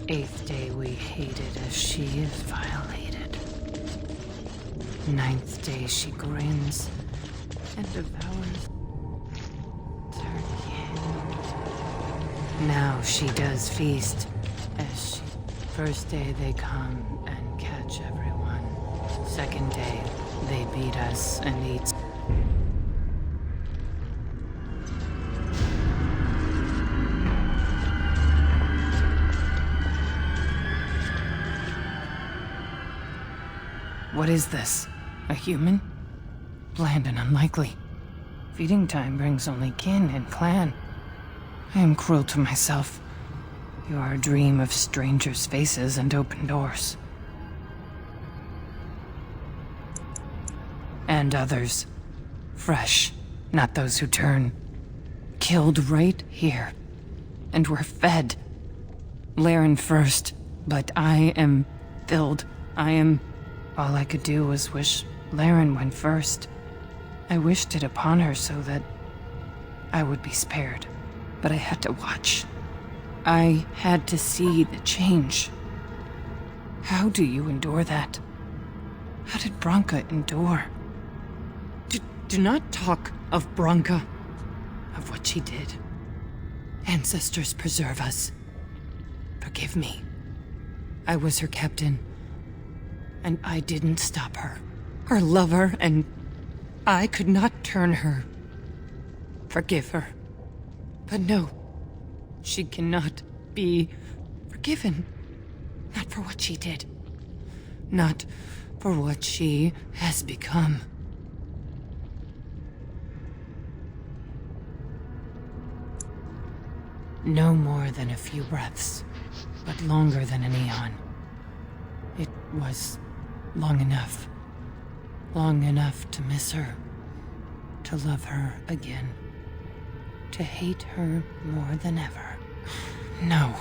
8th day we hated as she is violated. 9th day she grins and devours her kin. Now she does feast as she... 1st day they come and catch everyone. 2nd day they beat us and eat. What is this? A human? Bland and unlikely. Feeding time brings only kin and clan. I am cruel to myself. You are a dream of strangers' faces and open doors. And others. Fresh, not those who turn. Killed right here. And were fed. Laren first, but I am filled. All I could do was wish Laren went first. I wished it upon her so that I would be spared. But I had to watch. I had to see the change. How do you endure that? How did Branka endure? Do not talk of Branka, of what she did. Ancestors preserve us. Forgive me. I was her captain. And I didn't stop her. Her lover, and I could not turn her. Forgive her. But no, she cannot be forgiven. Not for what she did. Not for what she has become. No more than a few breaths, but longer than an eon. It was long enough. Long enough to miss her. To love her again. To hate her more than ever. No.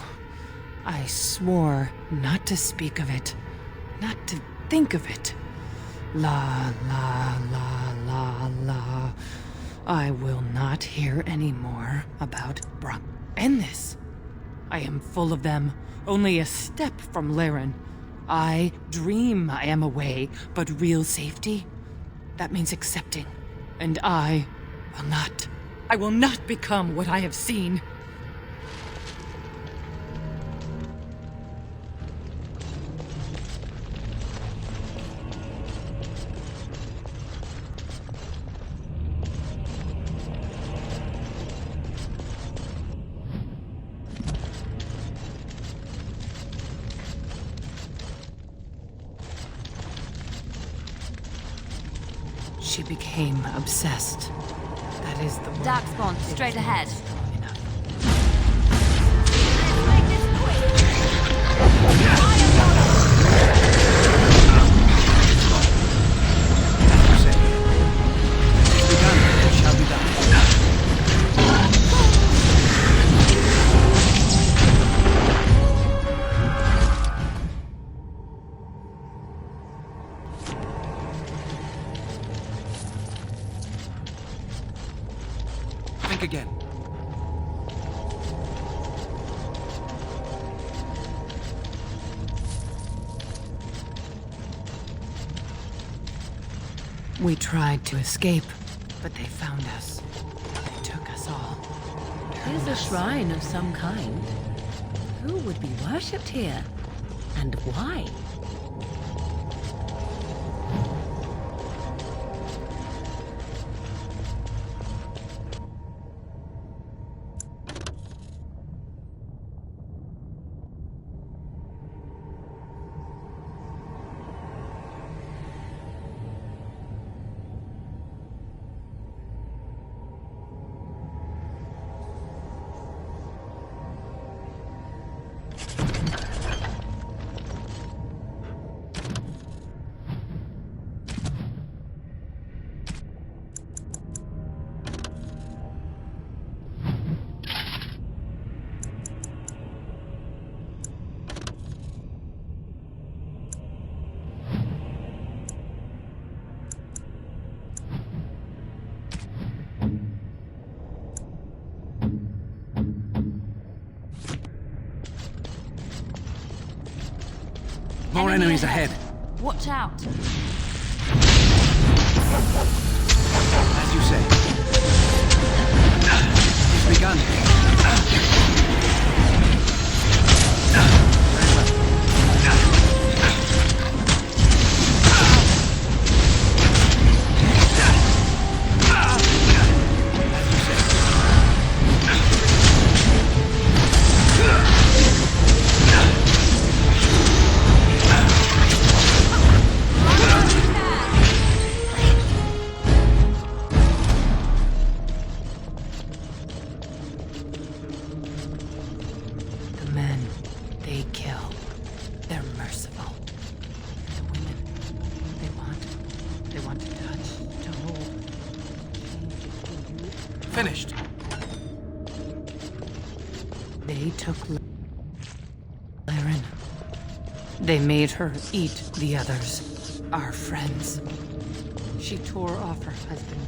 I swore not to speak of it. Not to think of it. La, la, la, la, la. I will not hear any more about Brock. End this. I am full of them. Only a step from Laren. I dream I am away, but real safety? That means accepting. And I will not. I will not become what I have seen. She became obsessed. That is the word. Dark spawn, straight ahead. Enough. Let's make this quick! As you say, it is begun, it shall be done. Think again. We tried to escape, but they found us. They took us all. Here's a shrine of some kind. Who would be worshipped here? And why? More enemies ahead. Watch out. As you say. It's begun. Very well. The men they kill, they're merciful. The women, they want to touch, to hold. Finished. They took Laren. They made her eat the others, our friends. She tore off her husband.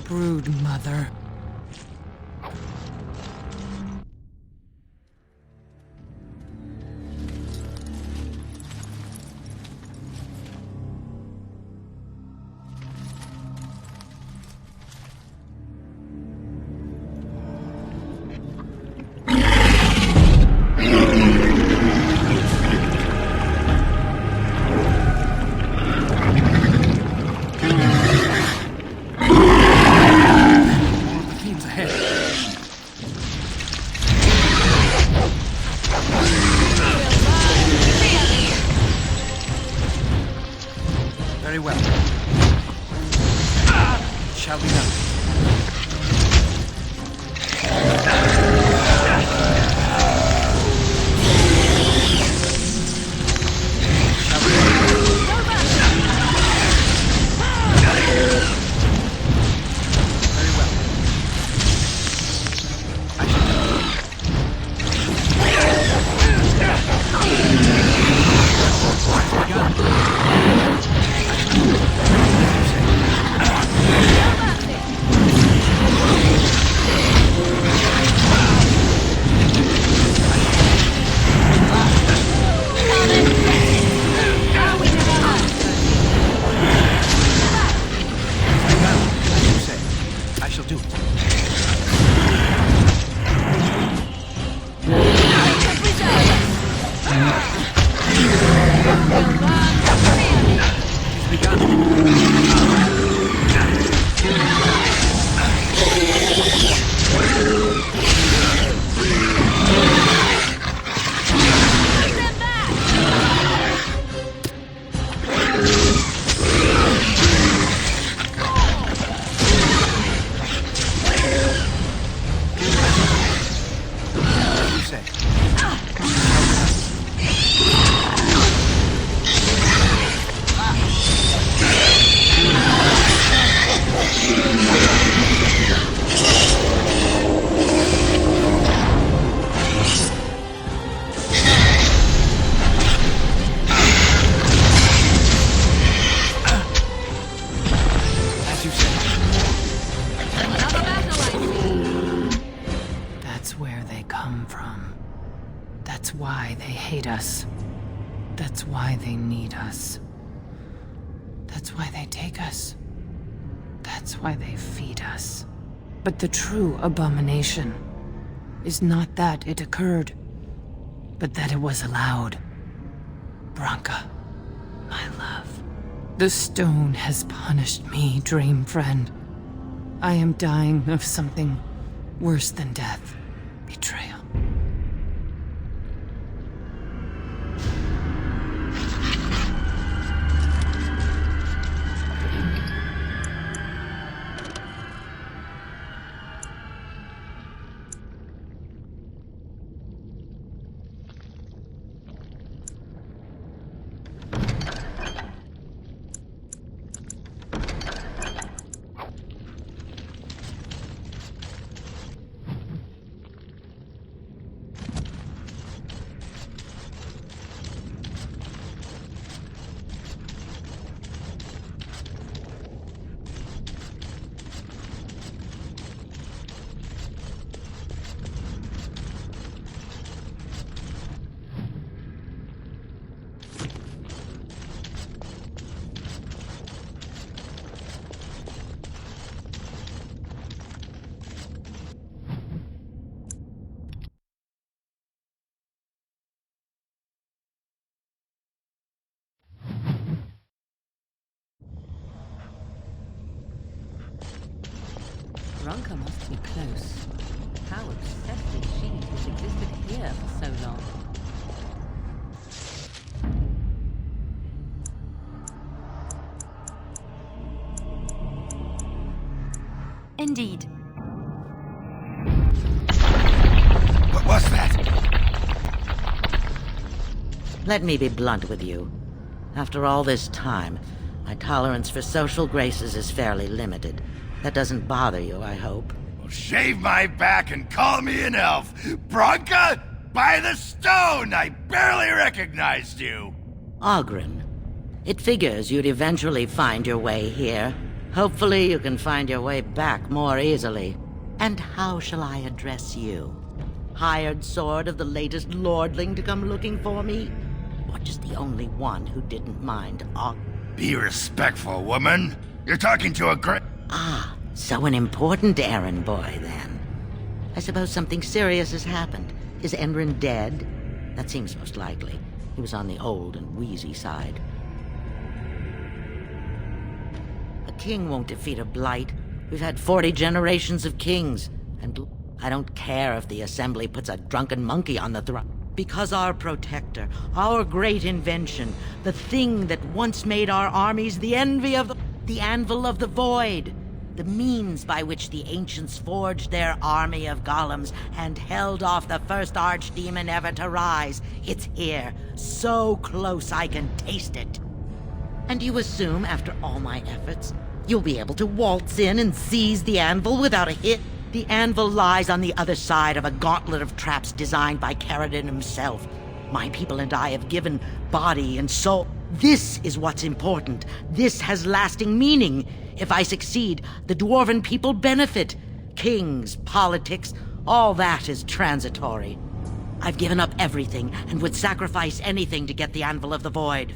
Brood mother. More of the fiends ahead. Very well. It shall be done. Very well. I shall I shall do it. It's begun. As you say. As you say. Another battle, I see. That's where they come from. That's why they hate us. That's why they need us. That's why they take us. That's why they feed us. But the true abomination is not that it occurred, but that it was allowed. Branka, my love. The stone has punished me, dream friend. I am dying of something worse than death. Betrayal. Bronca must be close. How obsessed is she to have existed here for so long? Indeed. What was that? Let me be blunt with you. After all this time, my tolerance for social graces is fairly limited. That doesn't bother you, I hope. Well, shave my back and call me an elf. Bronca? By the stone! I barely recognized you! Ogren. It figures you'd eventually find your way here. Hopefully you can find your way back more easily. And how shall I address you? Hired sword of the latest lordling to come looking for me? Or just the only one who didn't mind Be respectful, woman. You're talking to a great... Ah, so an important errand boy, then. I suppose something serious has happened. Is Enrin dead? That seems most likely. He was on the old and wheezy side. A king won't defeat a blight. We've had 40 generations of kings, and I don't care if the Assembly puts a drunken monkey on the throne. Because our protector, our great invention, the thing that once made our armies the envy of the anvil of the void, the means by which the ancients forged their army of golems and held off the first archdemon ever to rise. It's here, so close I can taste it. And you assume, after all my efforts, you'll be able to waltz in and seize the anvil without a hit? The anvil lies on the other side of a gauntlet of traps designed by Caradon himself. My people and I have given body and soul. This is what's important. This has lasting meaning. If I succeed, the Dwarven people benefit. Kings, politics, all that is transitory. I've given up everything and would sacrifice anything to get the Anvil of the Void.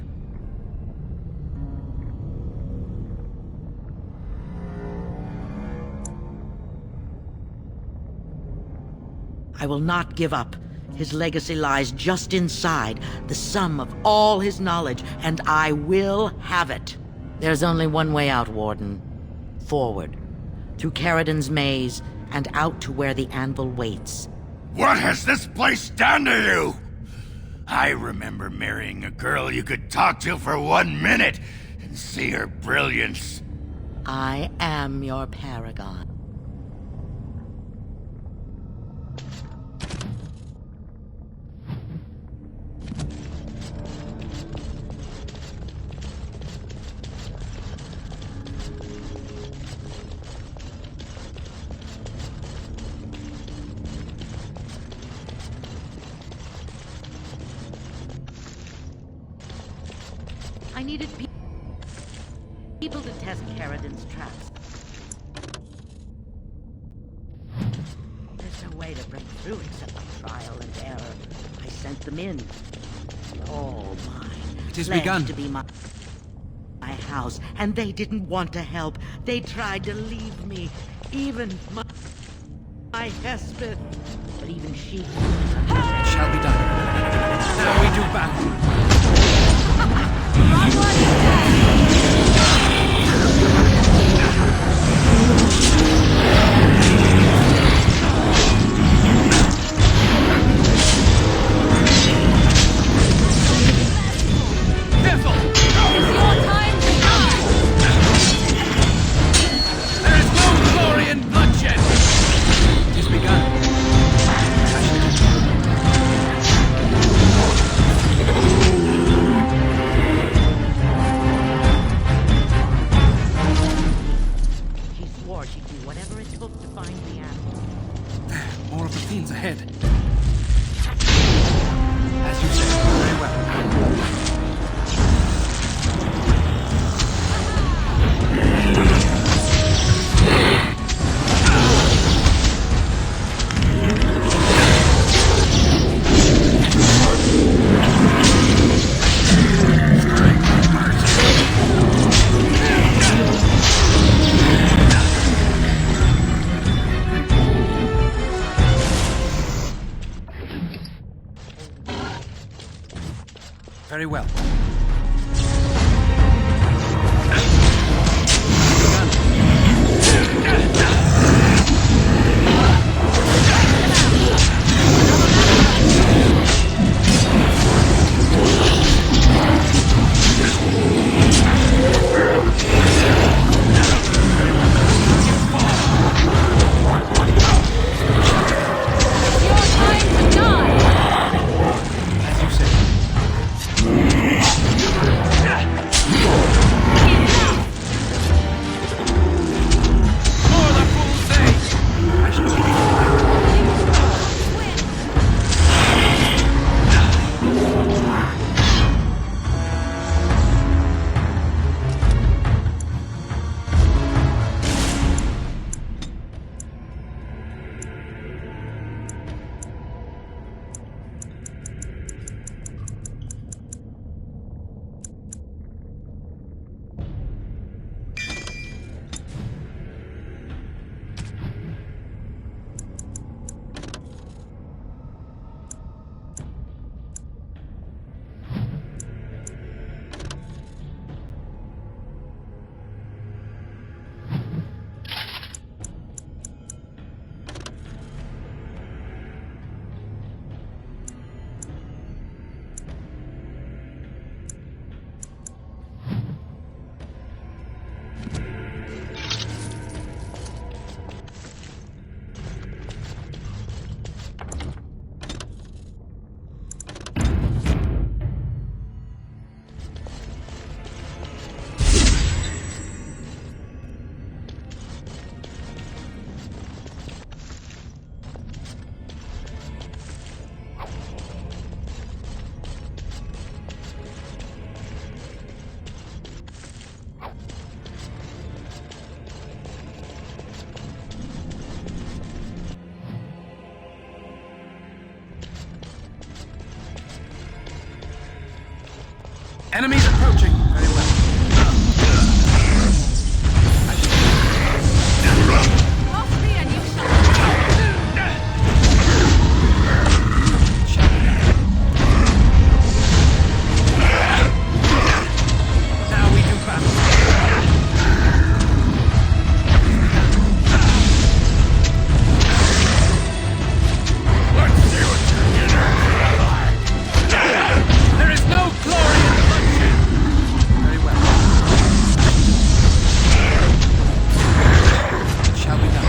I will not give up. His legacy lies just inside, the sum of all his knowledge, and I will have it. There's only one way out, Warden. Forward. Through Caradon's maze, and out to where the anvil waits. What has this place done to you? I remember marrying a girl you could talk to for 1 minute and see her brilliance. I am your paragon. I needed people to test Caradon's traps. There's no way to break through except by trial and error. I sent them in. All mine. It has Pledged begun. to be my house, and they didn't want to help. They tried to leave me. Even my Hespeth. But even she... It shall be done. Now we do battle. It's your time to die! There is no glory in bloodshed! It has begun. She swore she'd do whatever it took to find the animal. More of the fiends ahead. As you say, very well. Very well. Begun. Enemies approaching. Very well. Cross me and you shall Now we do battle. Let's see what you're There is no glory in bloodshed. Very well. It shall be done.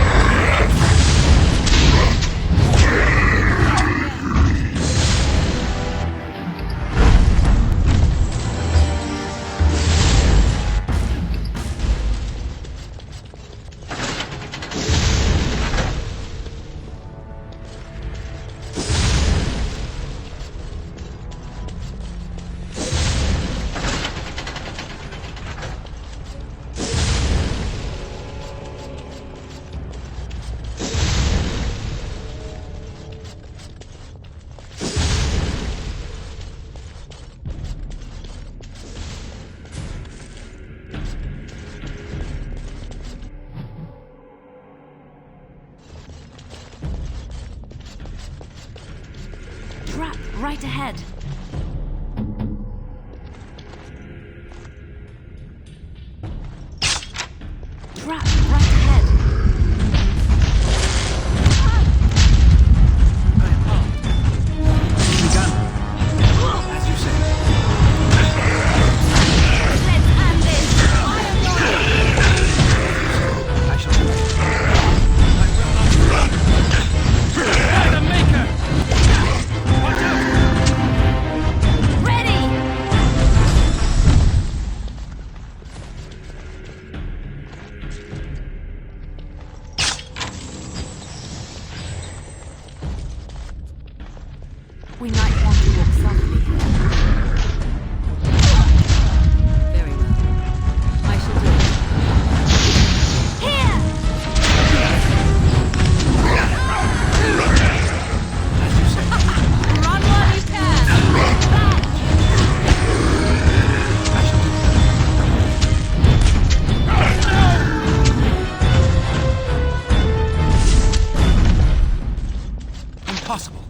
trap right ahead. Trap right ahead. Begun. As you say. Let's end this. I am your I shall do it. I will not run. By the Maker! Watch out! ready. We might want to walk softly here. Very well. I shall do it. Here! As you say. Run while you can! Back! I shall do it. Impossible.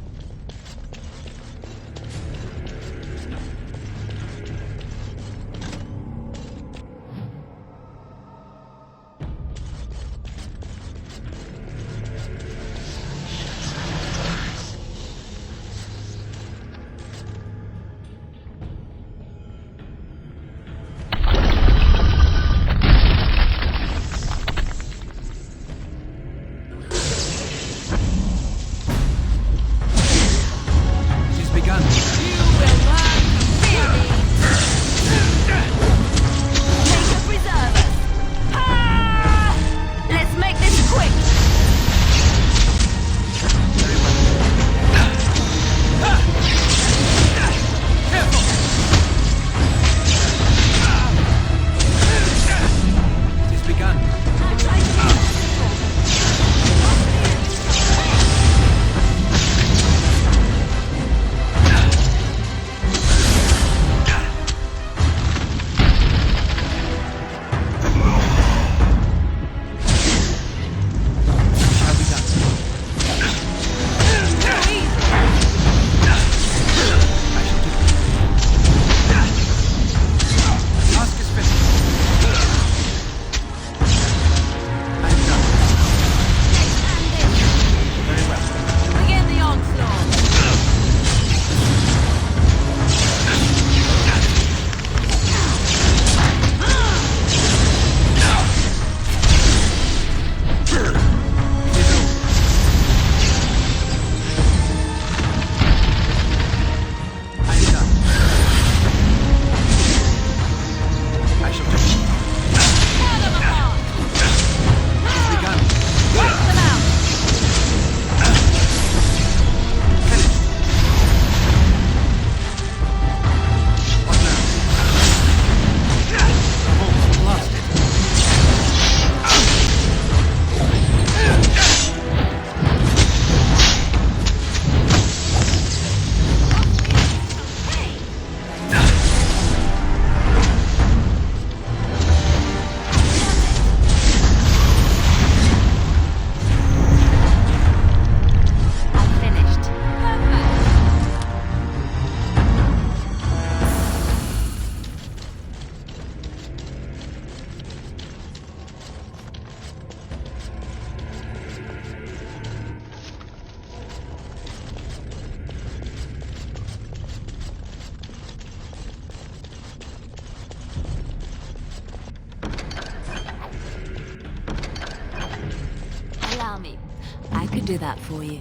I could do that for you.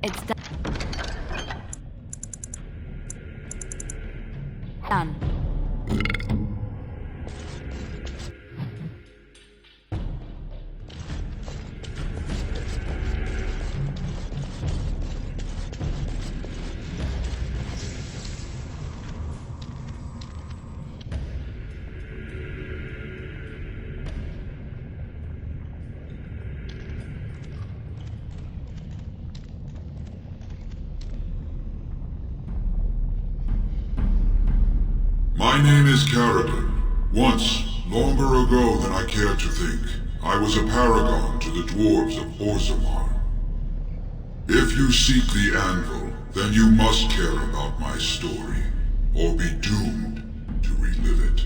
It's done. My name is Carradine. Once, longer ago than I care to think, I was a paragon to the dwarves of Orzammar. If you seek the anvil, then you must care about my story, or be doomed to relive it.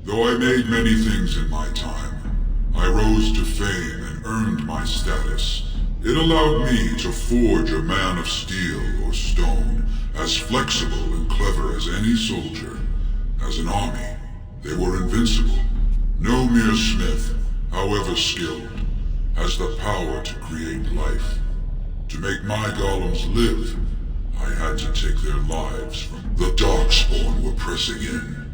Though I made many things in my time, I rose to fame and earned my status. It allowed me to forge a man of steel or stone, as flexible and clever as any soldier. As an army, they were invincible. No mere smith, however skilled, has the power to create life. To make my golems live, I had to take their lives from the Darkspawn were pressing in.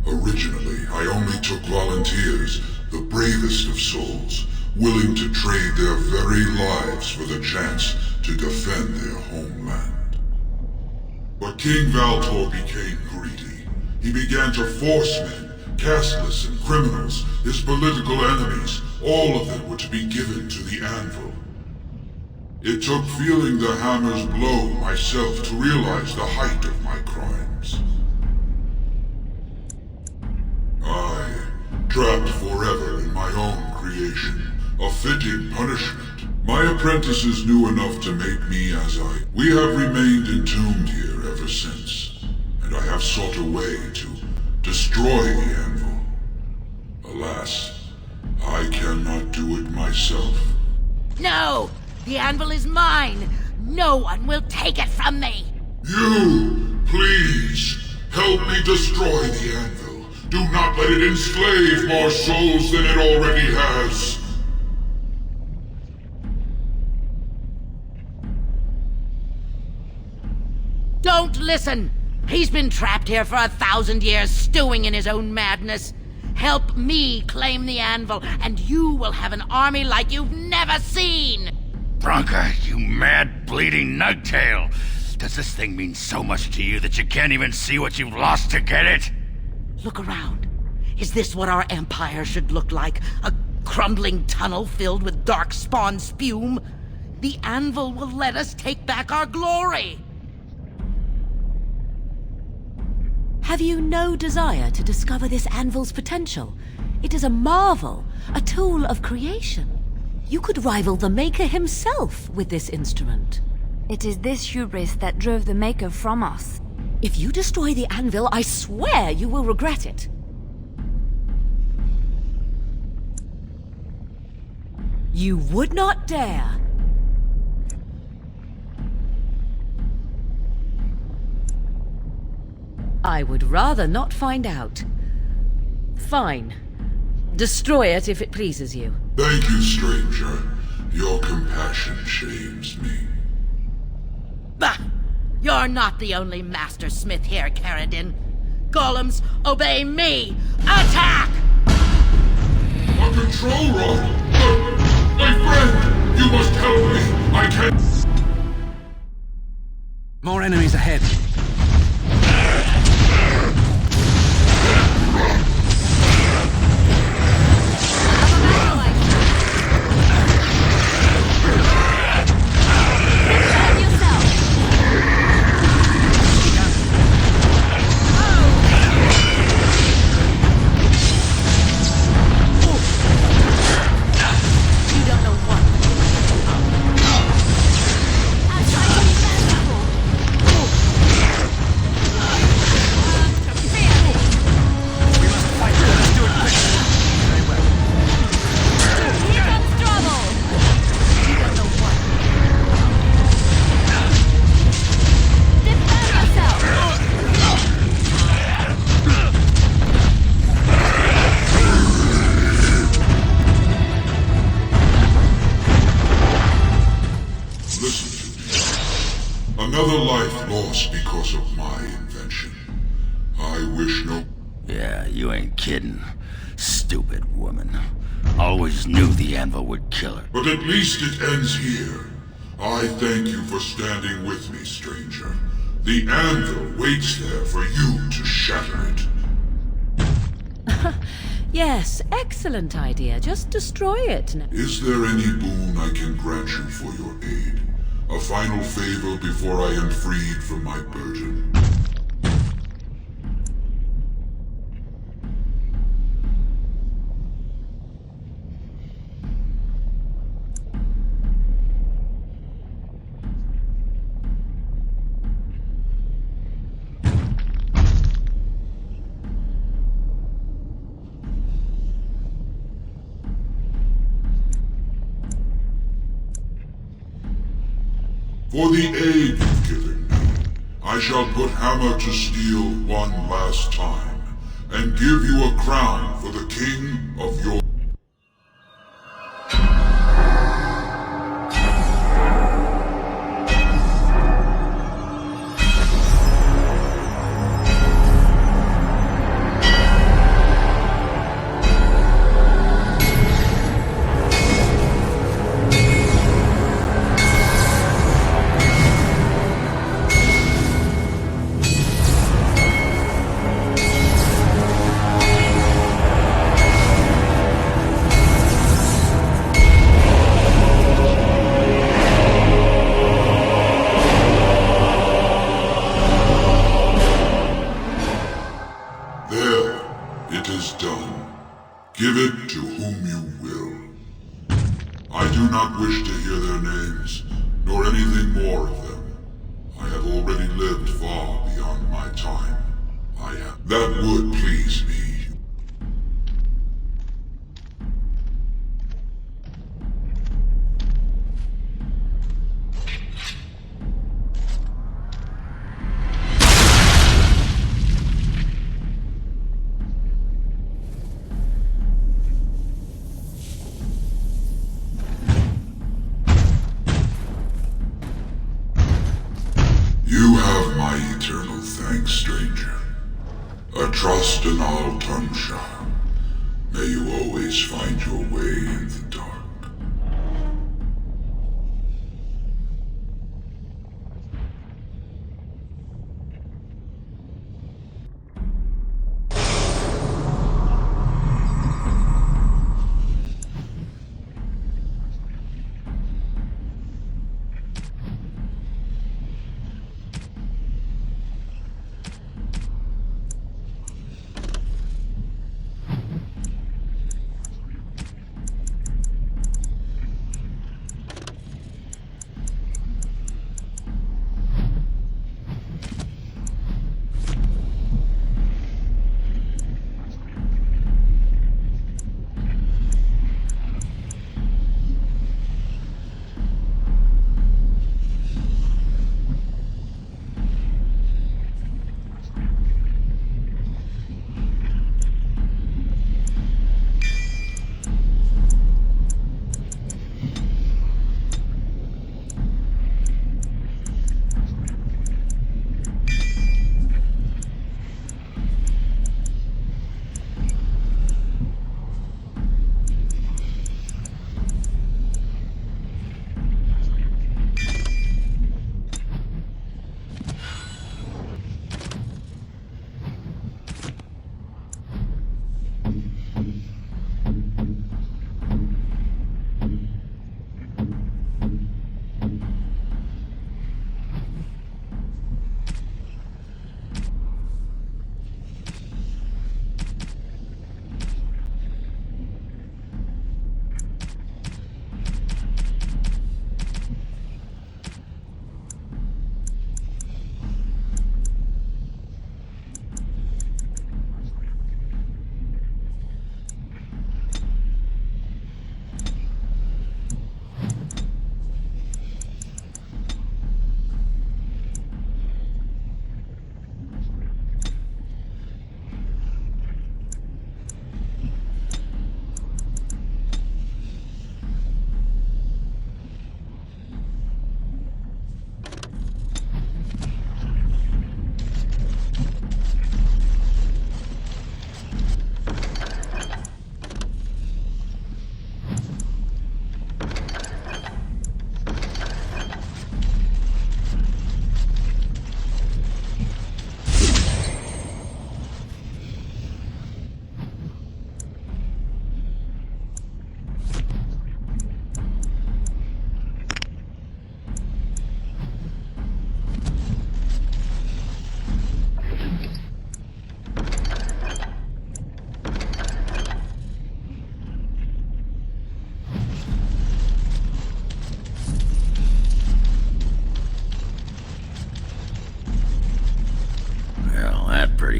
Originally, I only took volunteers, the bravest of souls, willing to trade their very lives for the chance to defend their homeland. But King Valtor became greedy. He began to force men, casteless and criminals, his political enemies, all of them were to be given to the anvil. It took feeling the hammer's blow myself to realize the height of my crimes. I, trapped forever in my own creation, a fitting punishment. My apprentices knew enough to make me as I... We have remained entombed here ever since, and I have sought a way to destroy the anvil. Alas, I cannot do it myself. No! The anvil is mine! No one will take it from me! You, please, help me destroy the anvil. Do not let it enslave more souls than it already has. Don't listen! He's been trapped here for 1,000 years, stewing in his own madness. Help me claim the anvil, and you will have an army like you've never seen! Bronca, you mad, bleeding nugtail! Does this thing mean so much to you that you can't even see what you've lost to get it? Look around. Is this what our empire should look like? A crumbling tunnel filled with darkspawn spume? The anvil will let us take back our glory! Have you no desire to discover this anvil's potential? It is a marvel, a tool of creation. You could rival the Maker himself with this instrument. It is this hubris that drove the Maker from us. If you destroy the anvil, I swear you will regret it. You would not dare. I would rather not find out. Fine. Destroy it if it pleases you. Thank you, stranger. Your compassion shames me. Bah! You're not the only master smith here, Carradine. Golems, obey me! Attack! A control rod! My friend! You must help me! I can't... More enemies ahead. Another life lost because of my invention. I wish no... Yeah, you ain't kidding. Stupid woman. Always knew the anvil would kill her. But at least it ends here. I thank you for standing with me, stranger. The anvil waits there for you to shatter it. Yes, excellent idea. Just destroy it now. Is there any boon I can grant you for your aid? A final favor before I am freed from my burden? For the aid you've given me, I shall put hammer to steel one last time, and give you a crown for the king of your... There, it is done. Give it to whom you will. I do not wish to hear their names, nor anything more of them. I have already lived far beyond my time. That would please me. You have my eternal thanks, stranger. A trust and all tongue sharp. May you always find your way in the dark.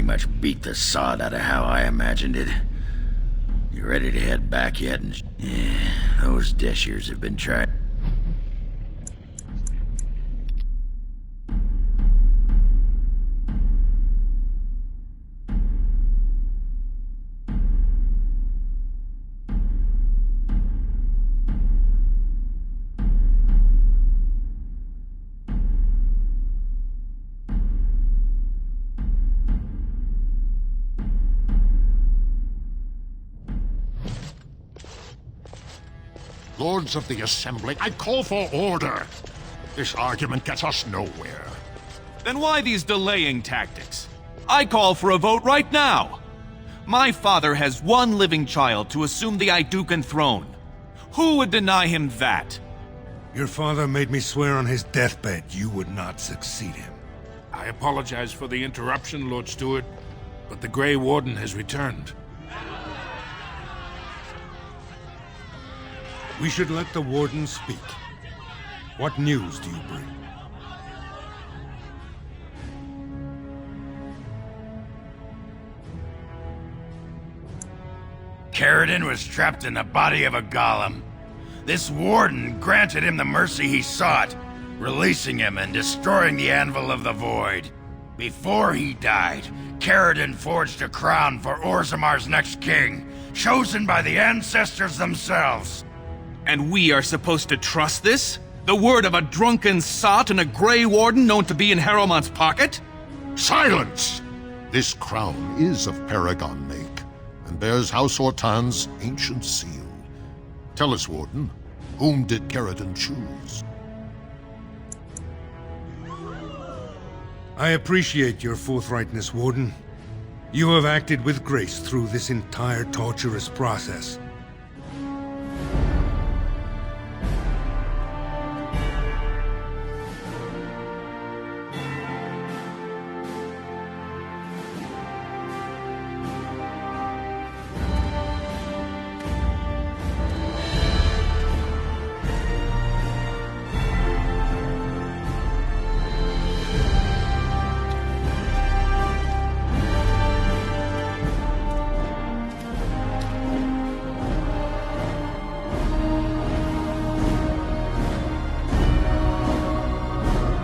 much beat the sod out of how I imagined it. You ready to head back yet? Yeah, those Deshirs have been trying. Lords of the Assembly, I call for order. This argument gets us nowhere. Then why these delaying tactics? I call for a vote right now. My father has one living child to assume the Idukan throne. Who would deny him that? Your father made me swear on his deathbed you would not succeed him. I apologize for the interruption, Lord Stewart, but the Grey Warden has returned. We should let the Warden speak. What news do you bring? Caridin was trapped in the body of a golem. This Warden granted him the mercy he sought, releasing him and destroying the Anvil of the Void. Before he died, Caridin forged a crown for Orzamar's next king, chosen by the ancestors themselves. And we are supposed to trust this? The word of a drunken sot and a Grey Warden known to be in Harrowmont's pocket? Silence! This crown is of Paragon make, and bears House Ortan's ancient seal. Tell us, Warden, whom did Caridin choose? I appreciate your forthrightness, Warden. You have acted with grace through this entire torturous process.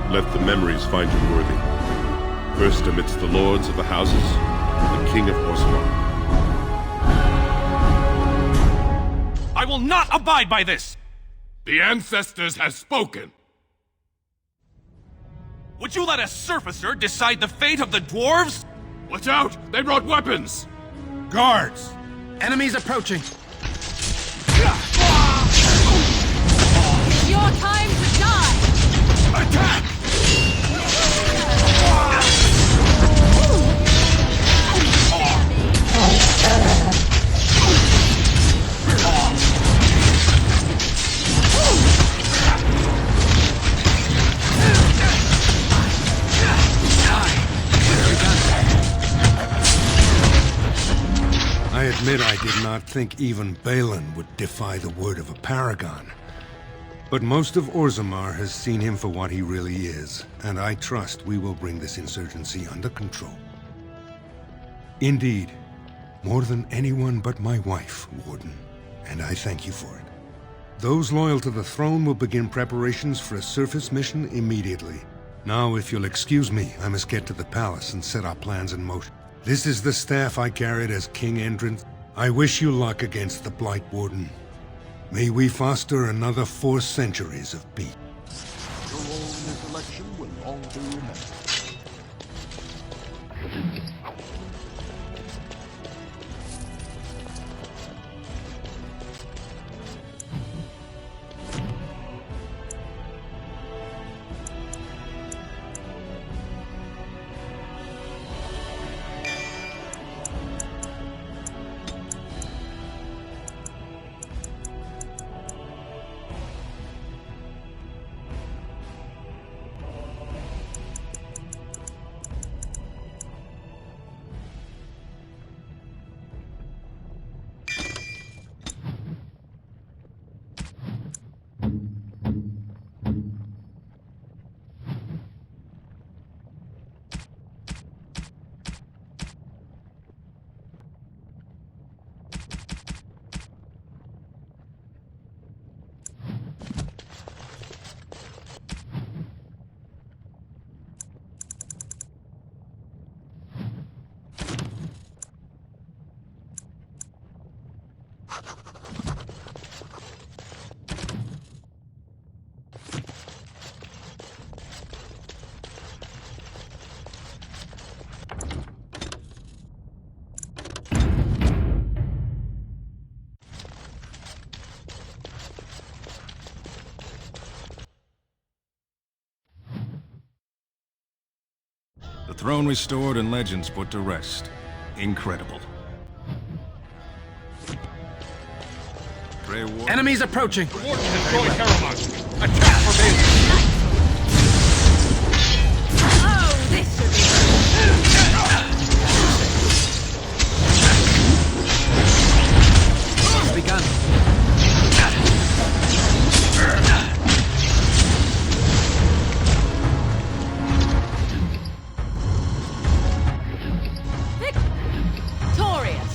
Let the memories find you worthy. First amidst the lords of the houses, the King of Orzammar. I will not abide by this! The ancestors have spoken. Would you let a surfacer decide the fate of the dwarves? Watch out! They brought weapons! Guards! Enemies approaching! It's your time to die! Attack! I admit I did not think even Balin would defy the word of a paragon. But most of Orzammar has seen him for what he really is, and I trust we will bring this insurgency under control. Indeed, more than anyone but my wife, Warden, and I thank you for it. Those loyal to the throne will begin preparations for a surface mission immediately. Now, if you'll excuse me, I must get to the palace and set our plans in motion. This is the staff I carried as King Endrint. I wish you luck against the Blight Warden. May we foster another 4 centuries of peace. Your role in this election will long be remembered. The throne restored and legends put to rest. Incredible. Grey Warden. Enemies approaching! The Warden destroyed Caramon! Attack for Bailey! Oh, this should be Begun. Victorious.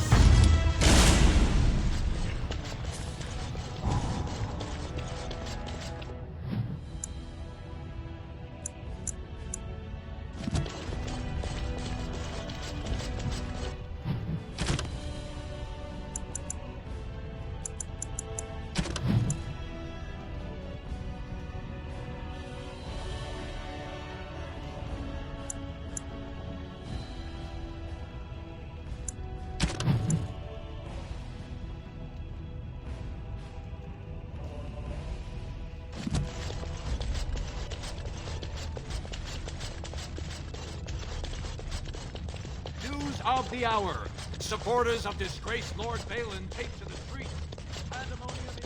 News of the hour. Supporters of disgraced Lord Balin take to the streets. Pandemonium is...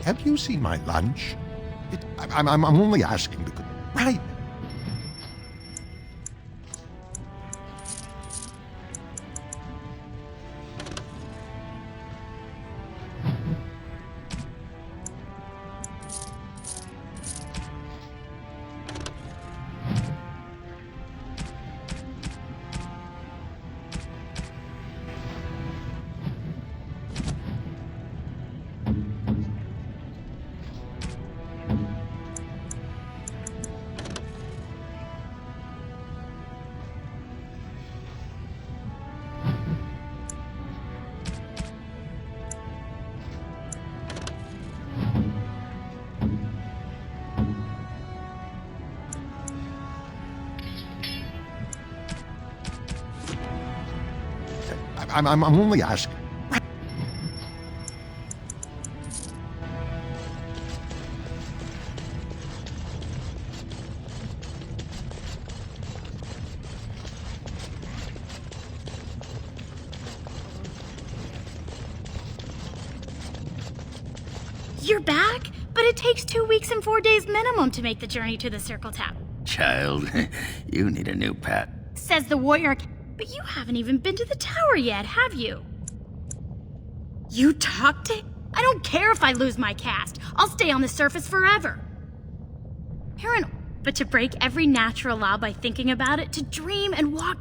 Have you seen my lunch? I'm only asking because... Right. I'm only asking. You're back? But it takes 2 weeks and 4 days minimum to make the journey to the Circle Tower. Child, you need a new pet. Says the warrior. But you haven't even been to the tower yet, have you? You talked to... I don't care if I lose my caste. I'll stay on the surface forever. But to break every natural law by thinking about it, to dream and walk...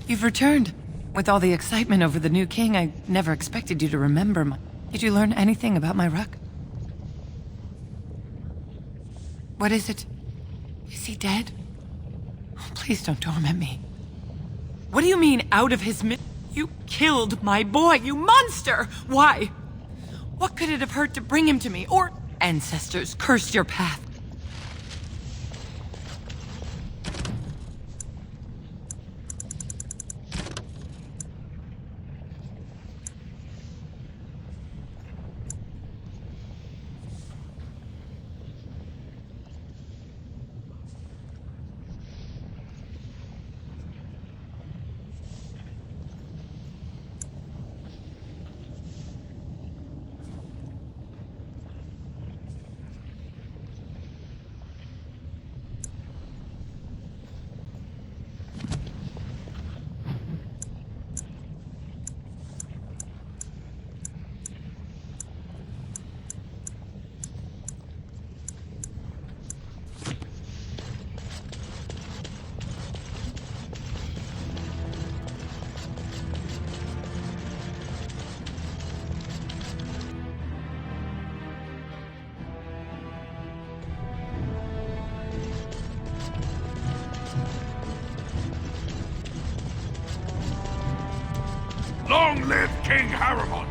You've returned. With all the excitement over the new king, I never expected you to remember my... Did you learn anything about my ruck? What is it? Is he dead? Oh, please don't torment me. What do you mean, out of his You killed my boy, you monster! Why? What could it have hurt to bring him to me? Or ancestors, curse your path. Long live King Harriman!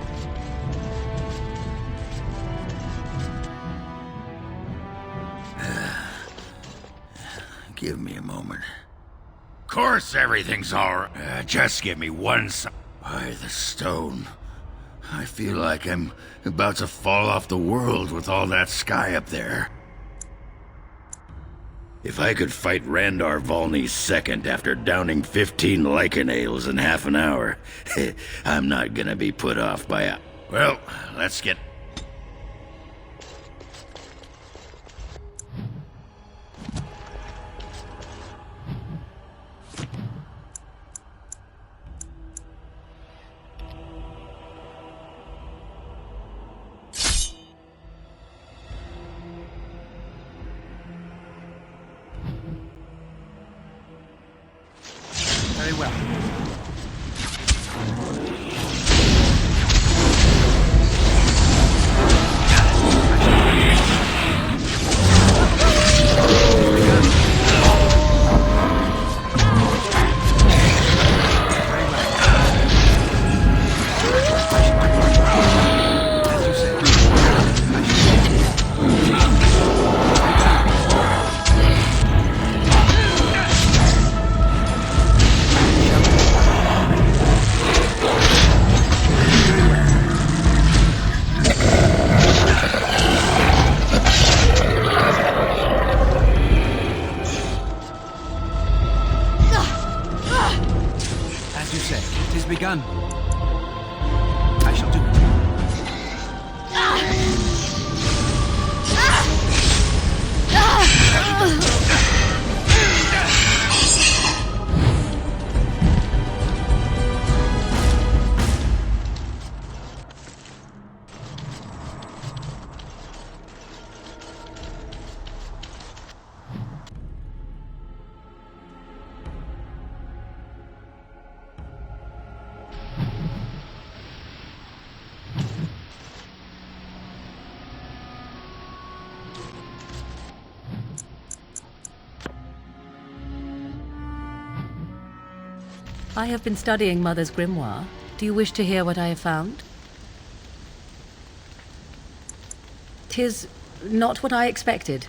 Give me a moment. Of course everything's alright. Just give me one Why, the stone. I feel like I'm about to fall off the world with all that sky up there. If I could fight Randar Volney's second after downing 15 lichen ales in half an hour, I'm not gonna be put off by a... Well, let's get... Very well. Begun. I shall do it. I have been studying Mother's grimoire. Do you wish to hear what I have found? 'Tis not what I expected.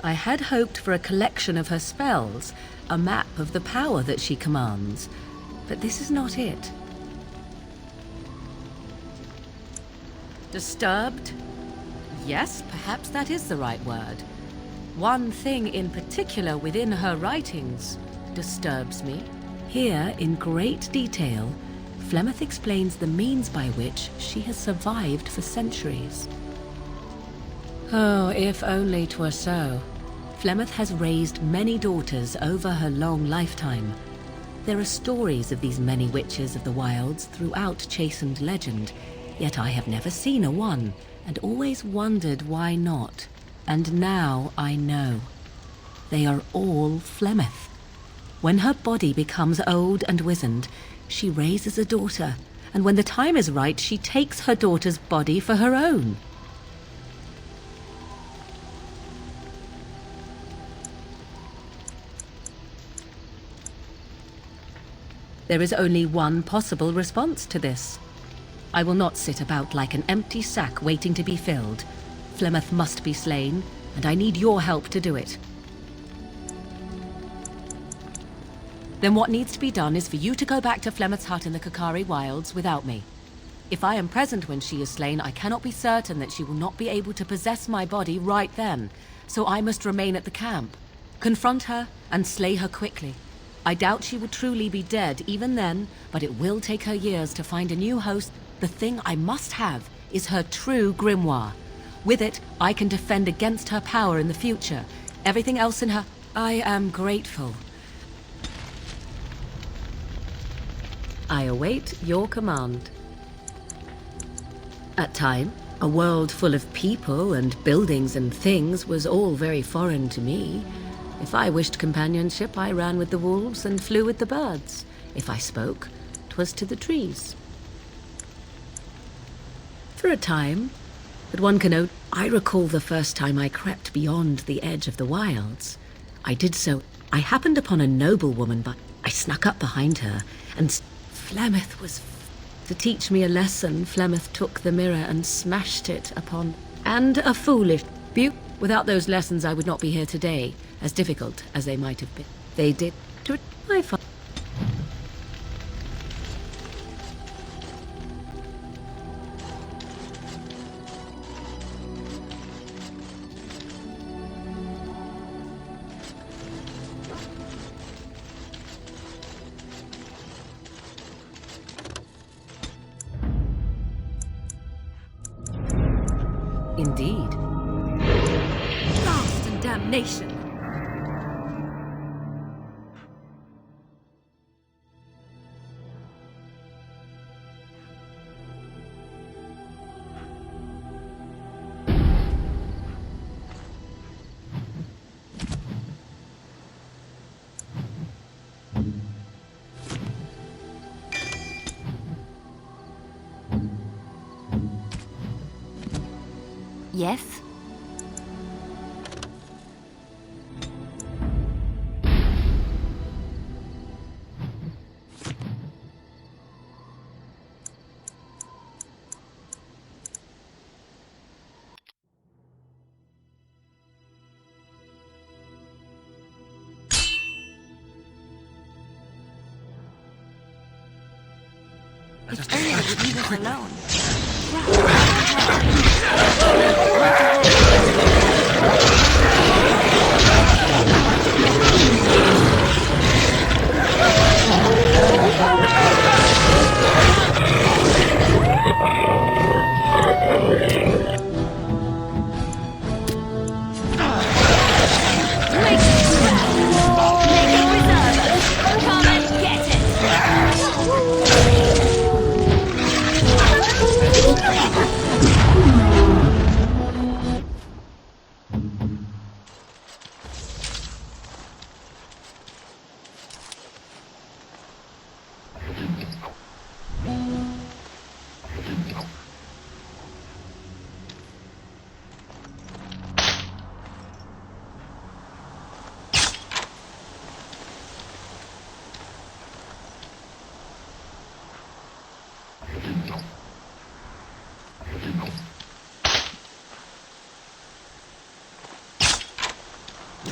I had hoped for a collection of her spells, a map of the power that she commands, but this is not it. Disturbed? Yes, perhaps that is the right word. One thing in particular within her writings disturbs me. Here, in great detail, Flemeth explains the means by which she has survived for centuries. Oh, if only 'twere so. Flemeth has raised many daughters over her long lifetime. There are stories of these many witches of the wilds throughout chastened legend, yet I have never seen a one, and always wondered why not. And now I know. They are all Flemeth. When her body becomes old and wizened, she raises a daughter, and when the time is right, she takes her daughter's body for her own. There is only one possible response to this. I will not sit about like an empty sack waiting to be filled. Flemeth must be slain, and I need your help to do it. Then what needs to be done is for you to go back to Flemeth's hut in the Kakari Wilds without me. If I am present when she is slain, I cannot be certain that she will not be able to possess my body right then, so I must remain at the camp. Confront her and slay her quickly. I doubt she will truly be dead even then, but it will take her years to find a new host. The thing I must have is her true grimoire. With it, I can defend against her power in the future. Everything else in her... I am grateful. I await your command. At time, a world full of people and buildings and things was all very foreign to me. If I wished companionship, I ran with the wolves and flew with the birds. If I spoke, 'twas to the trees. For a time, but one can note, I recall the first time I crept beyond the edge of the wilds. I did so. I happened upon a noblewoman, but I snuck up behind her, and Flemeth was To teach me a lesson, Flemeth took the mirror and smashed it upon... And a foolish Without those lessons, I would not be here today, as difficult as they might have been. They did to my father. Indeed. Blast and damnation! Yes? If only I would leave us alone.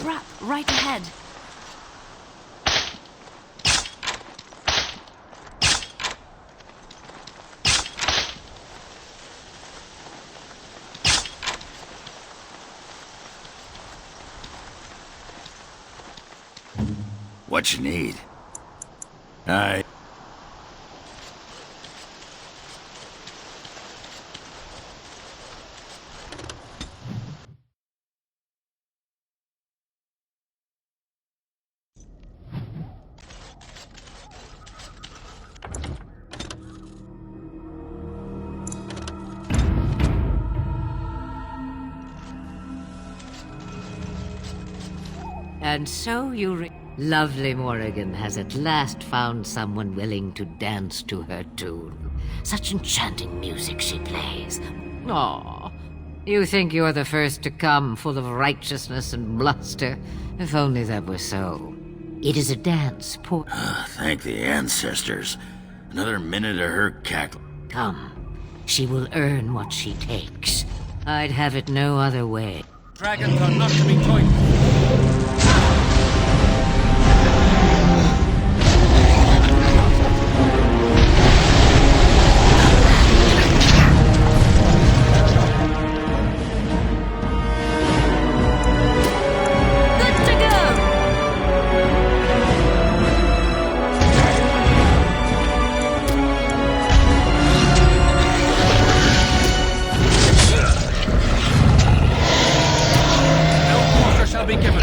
Trap right ahead. What you need? And so you Lovely Morrigan has at last found someone willing to dance to her tune. Such enchanting music she plays. Aw, you think you're the first to come, full of righteousness and bluster. If only that were so. It is a dance, poor... Thank the ancestors. Another minute of her cackle. Come, she will earn what she takes. I'd have it no other way. Dragons are not to be toyed with. Be given.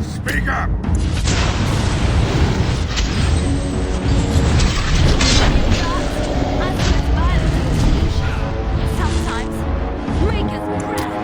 Speak up! Sometimes, make us breath.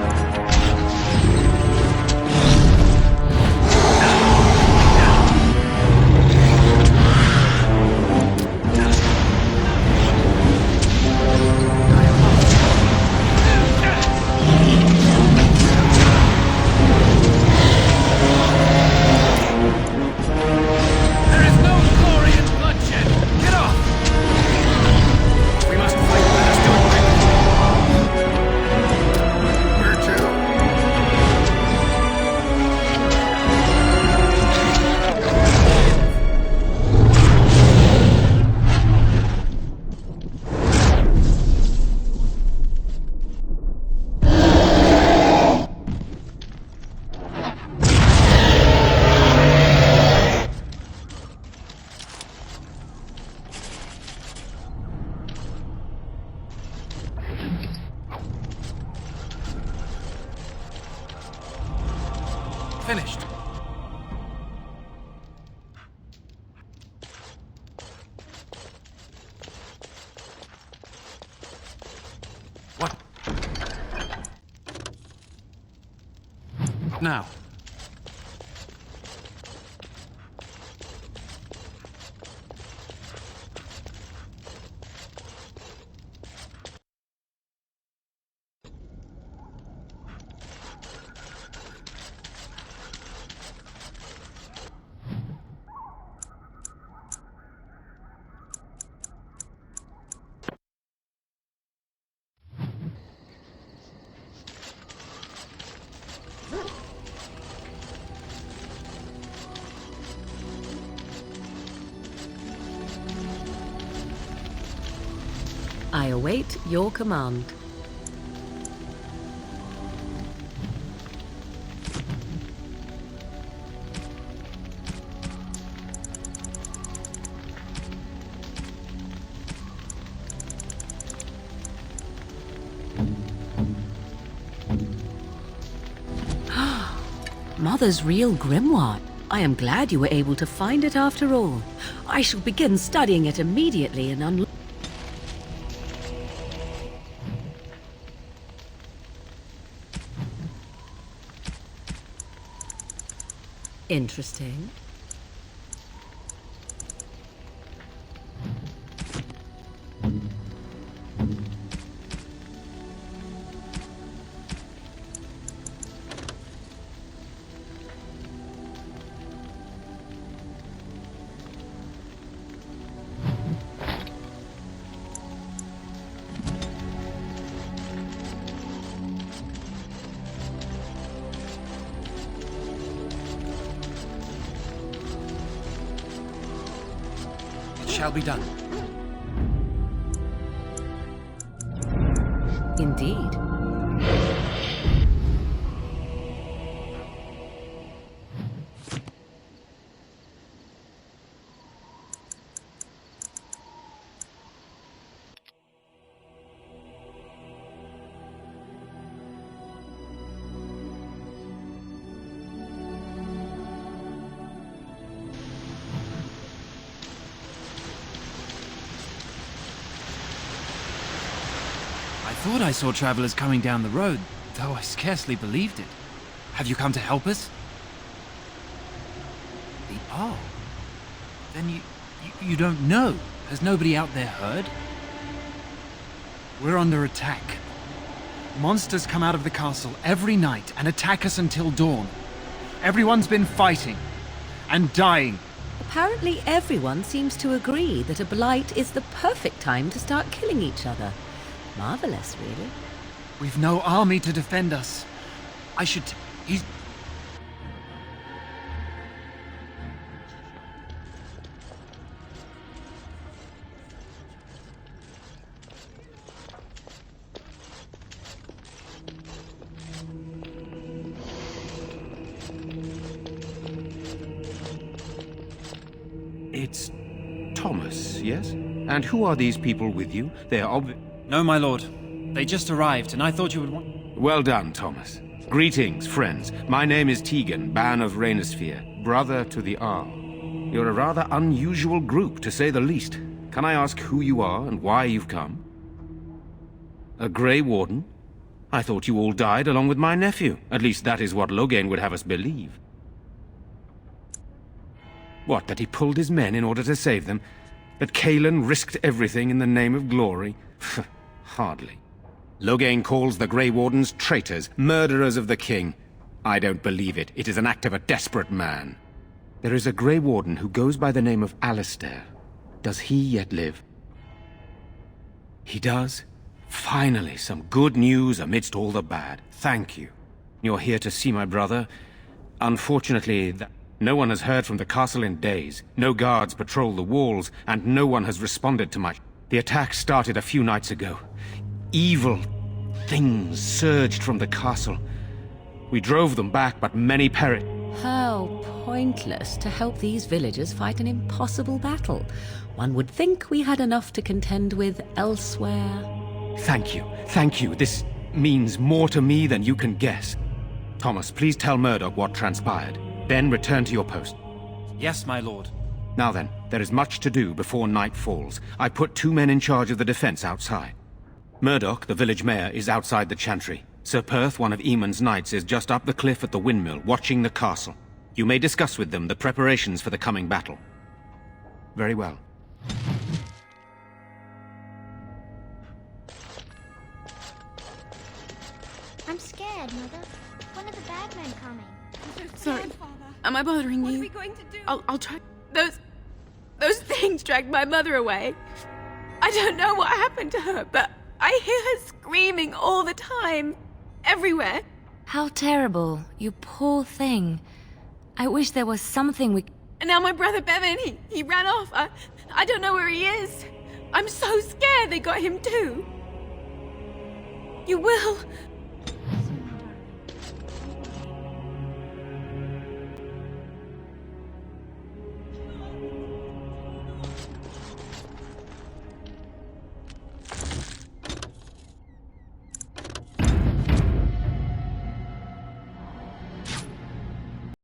What now? I await your command. Mother's real grimoire. I am glad you were able to find it after all. I shall begin studying it immediately and unlock. Interesting. Shall be done. Indeed. I thought I saw travelers coming down the road, though I scarcely believed it. Have you come to help us? Oh. Then you don't know. Has nobody out there heard? We're under attack. Monsters come out of the castle every night and attack us until dawn. Everyone's been fighting and dying. Apparently everyone seems to agree that a blight is the perfect time to start killing each other. Marvelous, really. We've no army to defend us. He's... It's Thomas, yes? And who are these people with you? They are No, my lord. They just arrived, and I thought you would want... Well done, Thomas. Greetings, friends. My name is Tegan, Ban of Rainersphere, brother to the Arl. You're a rather unusual group, to say the least. Can I ask who you are and why you've come? A Grey Warden? I thought you all died along with my nephew. At least that is what Loghain would have us believe. What, that he pulled his men in order to save them? That Cailan risked everything in the name of glory? Hardly. Loghain calls the Grey Wardens traitors, murderers of the king. I don't believe it. It is an act of a desperate man. There is a Grey Warden who goes by the name of Alistair. Does he yet live? He does? Finally, some good news amidst all the bad. Thank you. You're here to see my brother. Unfortunately, no one has heard from the castle in days. No guards patrol the walls, and no one has responded to my... The attack started a few nights ago. Evil things surged from the castle. We drove them back, but many perished. How pointless to help these villagers fight an impossible battle. One would think we had enough to contend with elsewhere. Thank you. Thank you. This means more to me than you can guess. Thomas, please tell Murdoch what transpired. Then return to your post. Yes, my lord. Now then, there is much to do before night falls. I put 2 men in charge of the defense outside. Murdoch, the village mayor, is outside the chantry. Sir Perth, one of Eamon's knights, is just up the cliff at the windmill, watching the castle. You may discuss with them the preparations for the coming battle. Very well. I'm scared, Mother. When are the bad men coming? Sorry. Am I bothering you? What are we going to do? I'll try. Those things dragged my mother away. I don't know what happened to her, but I hear her screaming all the time. Everywhere. How terrible. You poor thing. I wish there was something we... And now my brother Bevan, he ran off. I don't know where he is. I'm so scared they got him too. You will